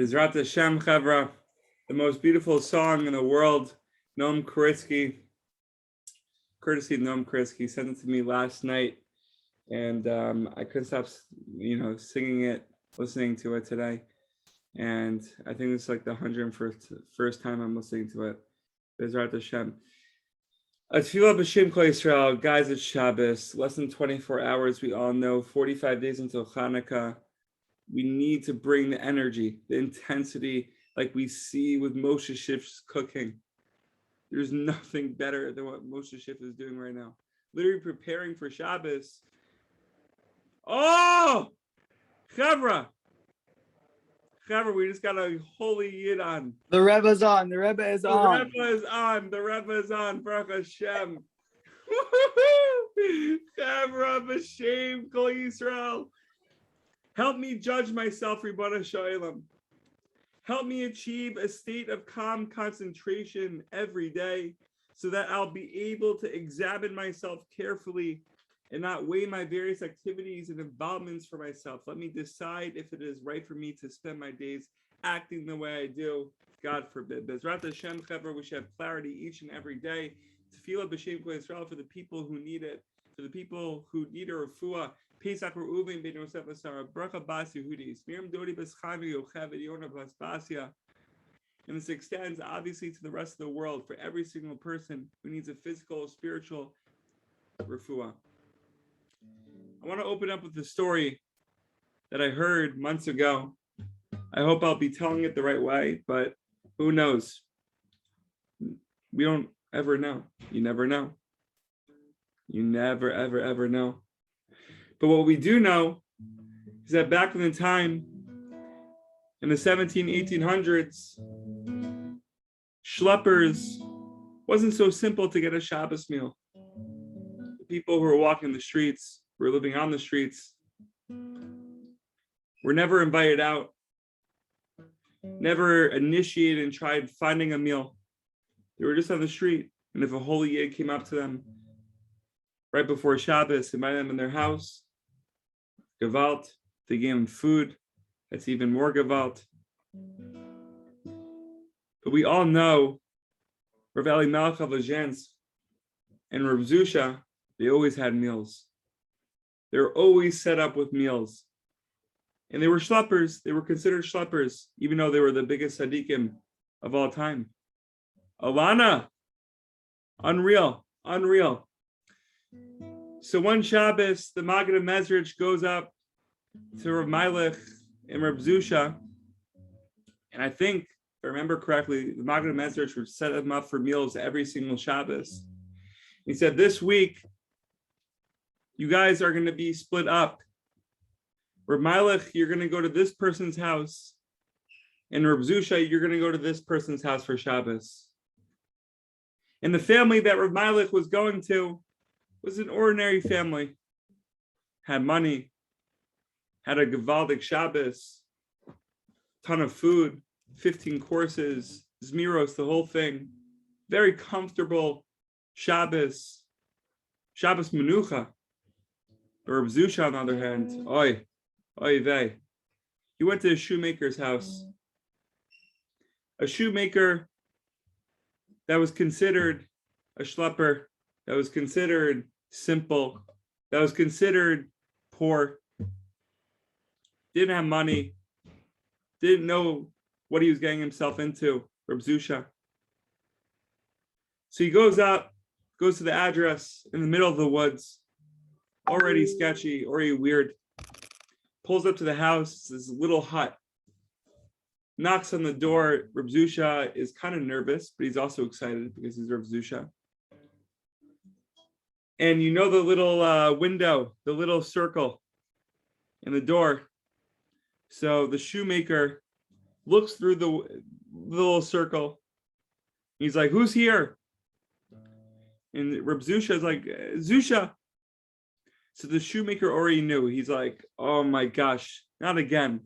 Bizrat Hashem Chevra, the most beautiful song in the world. Noam Korisky, courtesy of Noam Korisky, sent it to me last night, and I couldn't stop, singing it, listening to it today. And I think it's like the 101st time I'm listening to it. Bizrat Hashem. Tefillah b'Shem Kol Yisrael, guys, it's Shabbos, less than 24 hours. We all know 45 days until Hanukkah. We need to bring the energy, the intensity, like we see with Moshe Schiff's cooking. There's nothing better than what Moshe Schiff is doing right now. Literally preparing for Shabbos. Oh, Chevra, we just got a holy Yid on. The Rebbe's on. The Rebbe is on. The Rebbe is on. Baruch Hashem. Chevra b'Shem Kol Yisrael. Help me judge myself, Ribbana Shalom. Help me achieve a state of calm concentration every day so that I'll be able to examine myself carefully and not weigh my various activities and involvements for myself. Let me decide if it is right for me to spend my days acting the way I do. God forbid. Bezrat Hashem Chevra, we should have clarity each and every day. Tefillah b'Shem Kol Yisrael for the people who need it, for the people who need a refuah. Pesach Uvnei ben Yosef Asara Bracha Bas Yehudis Miriam Dodi Bas Chami Yochev Yona Bas Basia. And this extends obviously to the rest of the world for every single person who needs a physical, spiritual refuah. I want to open up with a story that I heard months ago. I hope I'll be telling it the right way, but who knows? We don't ever know. You never know. You never, ever know. But what we do know is that back in the time, in the 1800s, schleppers wasn't so simple to get a Shabbos meal. The people who were walking the streets, who were living on the streets, were never invited out, never initiated and tried finding a meal. They were just on the street, and if a holy Yid came up to them right before Shabbos, invited them in their house, Gewalt, they gave him food, that's even more Gewalt. But we all know Rav Eli Melech of Lezhensk and Rav Zusha, they always had meals. They were always set up with meals. And they were schleppers, they were considered schleppers, even though they were the biggest tzaddikim of all time. Alana, unreal. So one Shabbos, the Maggid of Mezrich goes up to Rav Melech and Rav Zusha, and I think, if I remember correctly, the Maggid of Mezrich would set them up for meals every single Shabbos. He said, this week, you guys are going to be split up. Rav Melech, you're going to go to this person's house, and Rav Zusha, you're going to go to this person's house for Shabbos. And the family that Rav Melech was going to was an ordinary family. had money, had a Gavaldic Shabbos, ton of food, 15 courses, Zmiros, the whole thing. Very comfortable Shabbos Menucha. Or Reb Zusha, on the other hand, oy vey. He went to a shoemaker's house. A shoemaker that was considered a schlepper, that was considered simple, that was considered poor, didn't have money, didn't know what he was getting himself into, Reb Zusha. So he goes up, goes to the address in the middle of the woods, already sketchy, already weird, pulls up to the house, this little hut, knocks on the door. Reb Zusha is kind of nervous, but he's also excited because he's Reb Zusha. And you know the little window, the little circle in the door. So the shoemaker looks through the little circle. He's like, who's here? And Reb Zusha is like, Zusha. So the shoemaker already knew. He's like, oh my gosh, not again.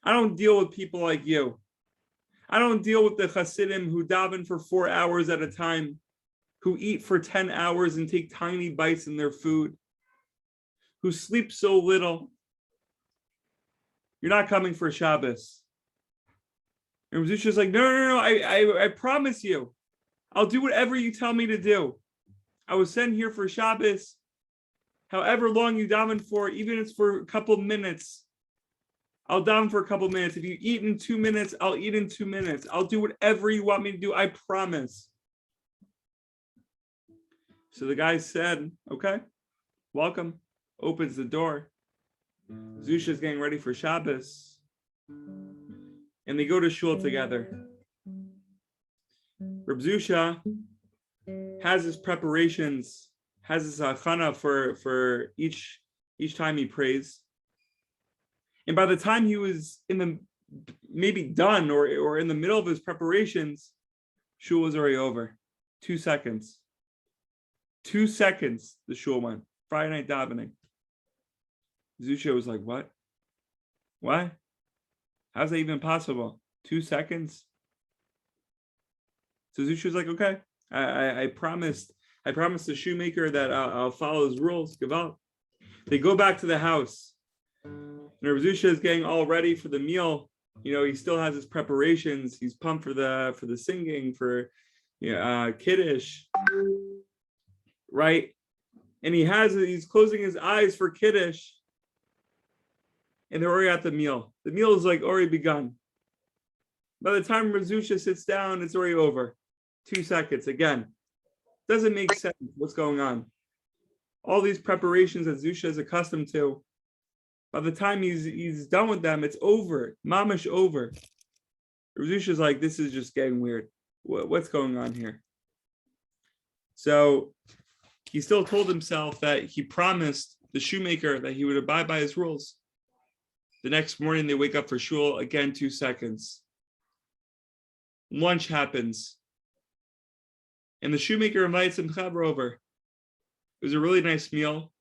I don't deal with people like you. I don't deal with the Hasidim who daven for 4 hours at a time, who eat for 10 hours and take tiny bites in their food, who sleep so little. You're not coming for Shabbos. And Zusha's like, no, I promise you. I'll do whatever you tell me to do. I was sent here for Shabbos. However long you daven for, even if it's for a couple of minutes, I'll daven for a couple of minutes. If you eat in 2 minutes, I'll eat in 2 minutes. I'll do whatever you want me to do. I promise. So the guy said, okay, welcome. Opens the door. Zusha's getting ready for Shabbos. And they go to shul together. Reb Zusha has his preparations, has his achana for each time he prays. And by the time he was maybe done or in the middle of his preparations, shul was already over. 2 seconds. 2 seconds the shul went. Friday night davening. Zusha was like, what? What? How's that even possible? 2 seconds? So Zusha was like, okay, I promised the shoemaker that I'll follow his rules. Gewalt. They go back to the house. And Reb Zusha is getting all ready for the meal. You know, he still has his preparations. He's pumped for the singing, for Kiddush, right? And he's closing his eyes for Kiddush. And they're already at the meal. The meal is like already begun. By the time Reb Zusha sits down, it's already over. 2 seconds again. Doesn't make sense what's going on. All these preparations that Zusha is accustomed to, by the time he's done with them, it's over. Mamish over. Reb Zusha's like, this is just getting weird. What's going on here? So he still told himself that he promised the shoemaker that he would abide by his rules. The next morning, they wake up for shul, again, 2 seconds. Lunch happens. And the shoemaker invites him over. It was a really nice meal.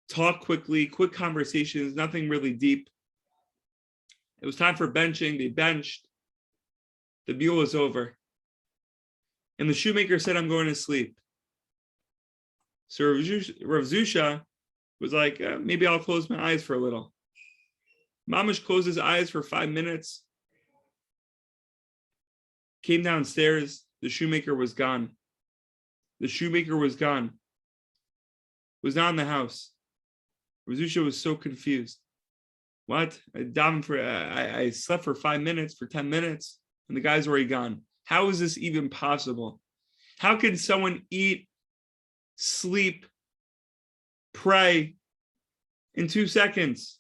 Talk quickly, quick conversations, nothing really deep. It was time for benching. They benched. The meal was over. And the shoemaker said, I'm going to sleep. So Rav Zusha was like, maybe I'll close my eyes for a little. Mamish closed his eyes for 5 minutes. Came downstairs. The shoemaker was gone. The shoemaker was gone. Was not in the house. Rav Zusha was so confused. What? I slept for 5 minutes, for 10 minutes, and the guy's already gone. How is this even possible? How can someone eat, sleep, pray in 2 seconds?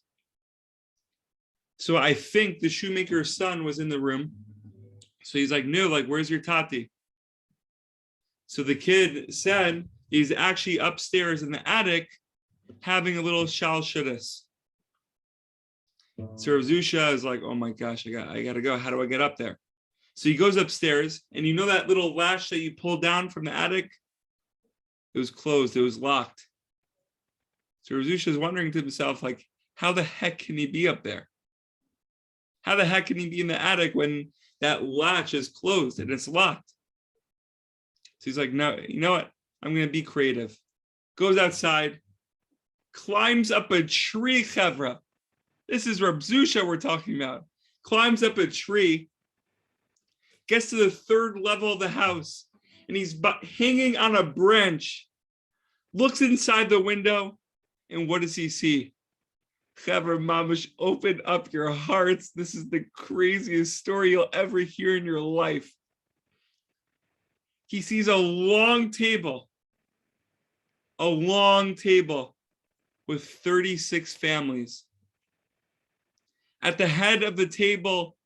So I think the shoemaker's son was in the room. So he's like, no, like, where's your tati? So the kid said he's actually upstairs in the attic having a little shal shudis. So Rav Zusha is like, oh my gosh, I gotta go. How do I get up there? So he goes upstairs, and you know that little latch that you pulled down from the attic? It was closed, it was locked. So Rav Zusha is wondering to himself, like, how the heck can he be up there? How the heck can he be in the attic when that latch is closed and it's locked? So he's like, no, you know what? I'm going to be creative. Goes outside, climbs up a tree, Chevra. This is Rav Zusha we're talking about. Climbs up a tree, gets to the third level of the house, and he's hanging on a branch, looks inside the window, and what does he see? Chevra Mamash, open up your hearts. This is the craziest story you'll ever hear in your life. He sees a long table with 36 families. At the head of the table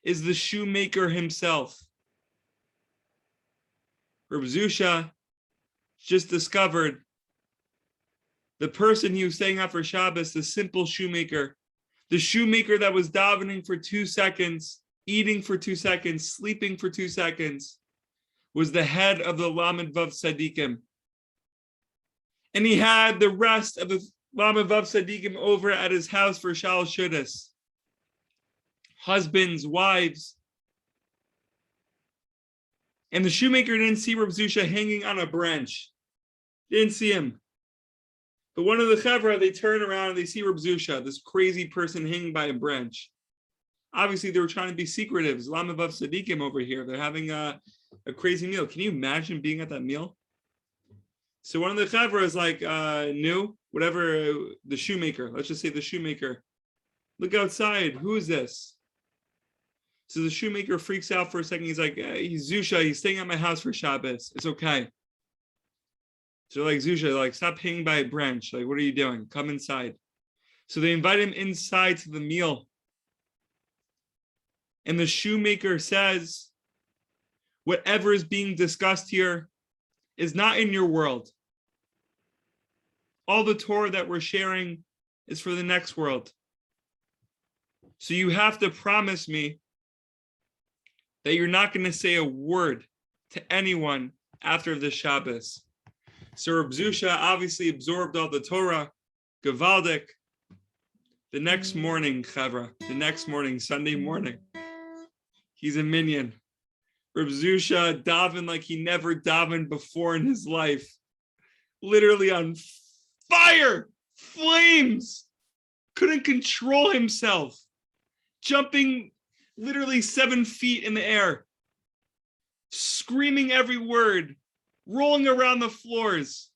is the shoemaker himself. Rav Zusha just discovered the person he was staying out for Shabbos, the simple shoemaker, the shoemaker that was davening for 2 seconds, eating for 2 seconds, sleeping for 2 seconds, was the head of the Lamed Vav Tzadikim. And he had the rest of the Lamed Vav Tzadikim over at his house for Shal Shudas. Husbands, wives. And the shoemaker didn't see Rav Zusha hanging on a branch. Didn't see him. But one of the Chevra, they turn around and they see Rav Zusha, this crazy person hanging by a branch. Obviously, they were trying to be secretive. It's Lamed Vav Tzadikim over here. They're having a crazy meal. Can you imagine being at that meal? So one of the Chevra is like, whatever, the shoemaker. Let's just say the shoemaker. Look outside. Who is this? So the shoemaker freaks out for a second. He's like, he's Zusha. He's staying at my house for Shabbos. It's okay. So like, Zusha, like, stop hanging by a branch. Like, what are you doing? Come inside. So they invite him inside to the meal. And the shoemaker says, whatever is being discussed here is not in your world. All the Torah that we're sharing is for the next world. So you have to promise me that you're not going to say a word to anyone after the Shabbos. So Rav Zusha obviously absorbed all the Torah, Gavaldik. The next morning, Chavra, Sunday morning, he's a minion. Rav Zusha davened like he never davened before in his life. Literally on fire, flames, couldn't control himself, jumping literally 7 feet in the air, screaming every word, rolling around the floors.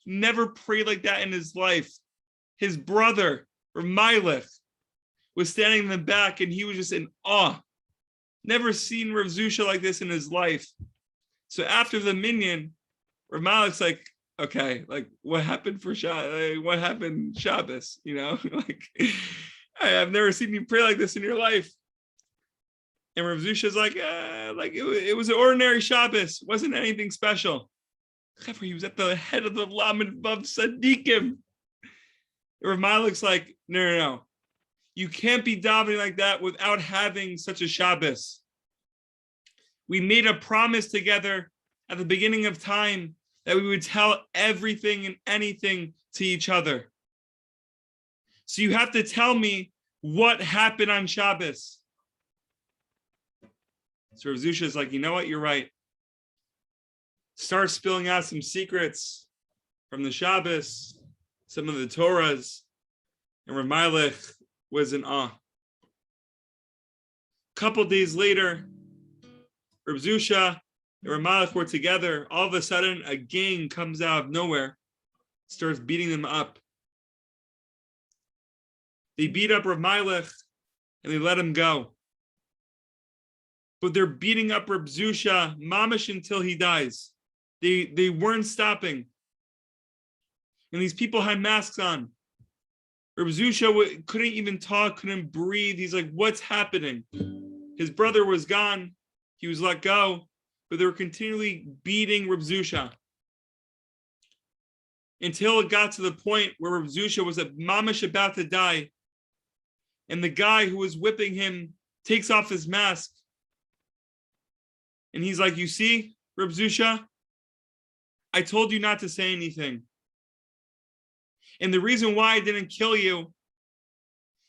Never prayed like that in his life. His brother, Rav was standing in the back and he was just in awe. Never seen Rav Zusha like this in his life. So after the minyan, Rav Malek's like, okay, like what happened for what happened Shabbos? You know, like I've never seen you pray like this in your life. And Rav Zusha's like it was an ordinary Shabbos, wasn't anything special. He was at the head of the Lamed Vav Tzadikim. Rav Malek's like, no. You can't be davening like that without having such a Shabbos. We made a promise together at the beginning of time that we would tell everything and anything to each other. So you have to tell me what happened on Shabbos. So Rav Zusha is like, you know what? You're right. Start spilling out some secrets from the Shabbos, some of the Torahs, and Rav Malek was in awe. A couple days later, Rav Zusha and Rav Malek were together. All of a sudden, a gang comes out of nowhere, starts beating them up. They beat up Rav Malek and they let him go. But they're beating up Rav Zusha mamash until he dies. They weren't stopping. And these people had masks on. Rav Zusha couldn't even talk, couldn't breathe. He's like, what's happening? His brother was gone. He was let go, but they were continually beating Rav Zusha until it got to the point where Rav Zusha was mamash about to die. And the guy who was whipping him takes off his mask. And he's like, you see, Rav Zusha, I told you not to say anything. And the reason why I didn't kill you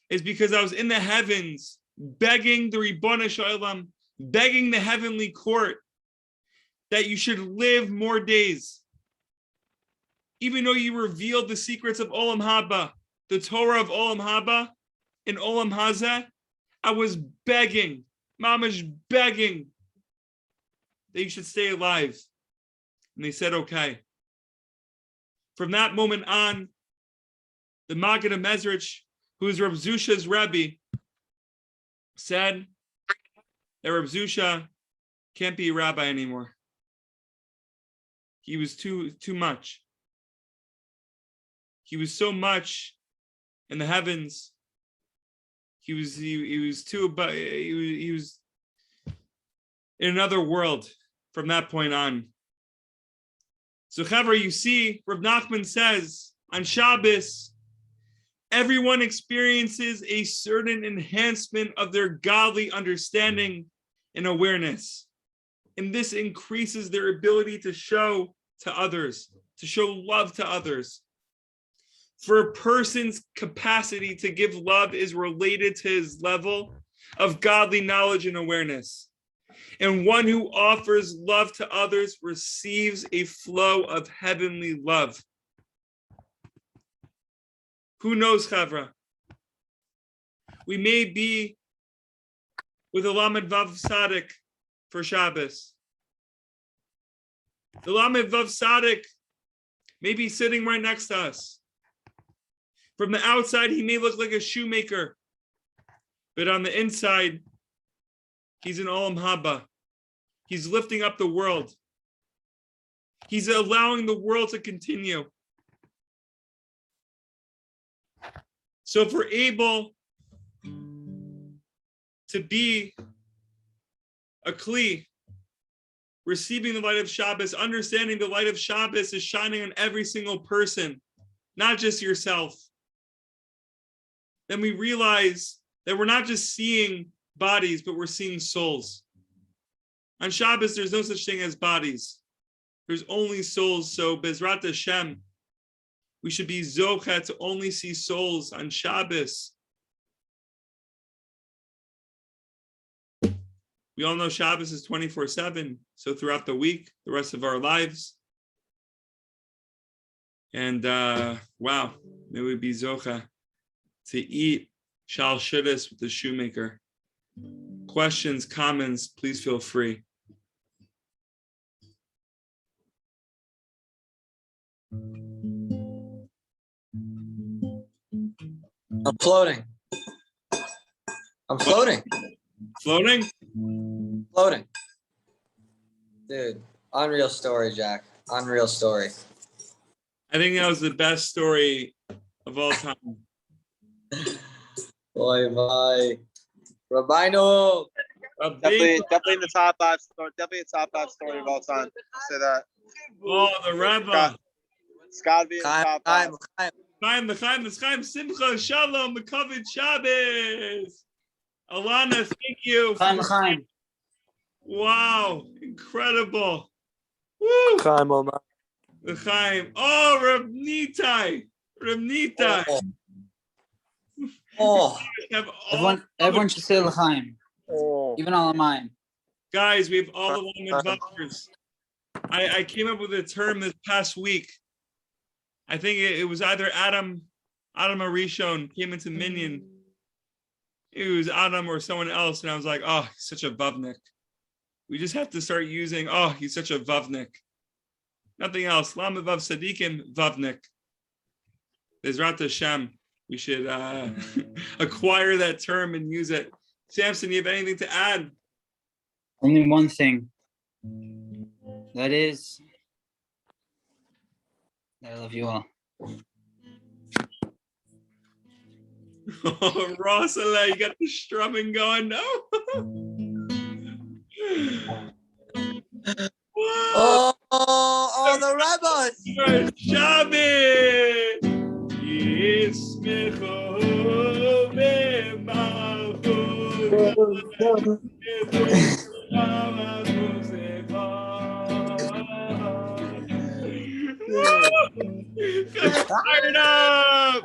is because I was in the heavens begging the Ribbon Shalom, begging the heavenly court that you should live more days. Even though you revealed the secrets of Olam Haba, the Torah of Olam Haba and Olam Hazeh, I was begging, mamash begging, that you should stay alive. And they said, okay. From that moment on, the Maggid of Mezrich, who is Reb Zusha's Rebbe, said that Reb Zusha can't be a rabbi anymore. He was too much. He was so much in the heavens. He was in another world from that point on. So, Chavra, you see, Reb Nachman says on Shabbos, everyone experiences a certain enhancement of their godly understanding and awareness. And this increases their ability to show to others, to show love to others. For a person's capacity to give love is related to his level of godly knowledge and awareness. And one who offers love to others receives a flow of heavenly love. Who knows, Chavra? We may be with a Lamed Vav Tzaddik for Shabbos. The Lamed Vav Tzaddik may be sitting right next to us. From the outside, he may look like a shoemaker, but on the inside, he's an Olam Haba. He's lifting up the world. He's allowing the world to continue. So if we're able to be a Kli, receiving the light of Shabbos, understanding the light of Shabbos is shining on every single person, not just yourself, then we realize that we're not just seeing bodies, but we're seeing souls. On Shabbos, there's no such thing as bodies. There's only souls. So Bezrat Hashem, we should be zocha to only see souls on Shabbos. We all know Shabbos is 24/7. So throughout the week, the rest of our lives. And wow, may we be zocha to eat shal shudis with the shoemaker. Questions, comments, please feel free. I'm floating. Floating? Floating. Dude, unreal story, Jack. Unreal story. I think that was the best story of all time. Boy, bye. Rabino. Definitely in the top five story. Definitely a top five story of all time. I'll say that. Oh, the Rebbe. It's got to be in the top five. Chaim, Simcha, Shalom, Mekavod Shabbos. Alana, thank you. Chaim. Wow, incredible. Woo. The Chaim. Oh, Reb Nitai. Oh. Everyone should say L'chaim. Even all of mine. Guys, we have all the Lamed Vavers. I came up with a term this past week. I think it was either Adam Arishon came into Minyan. It was Adam or someone else, and I was like, oh, he's such a Vavnik. We just have to start using, oh, he's such a Vavnik. Nothing else. Lamed Vav Sadikim, Vavnik. Bezrat Hashem. We should acquire that term and use it. Samson, you have anything to add? Only one thing. That is, I love you all. Oh, Rosala, you got the strumming going. No. Oh, the rabbis. Shabbos. Yismecho b'malchut. Fired up!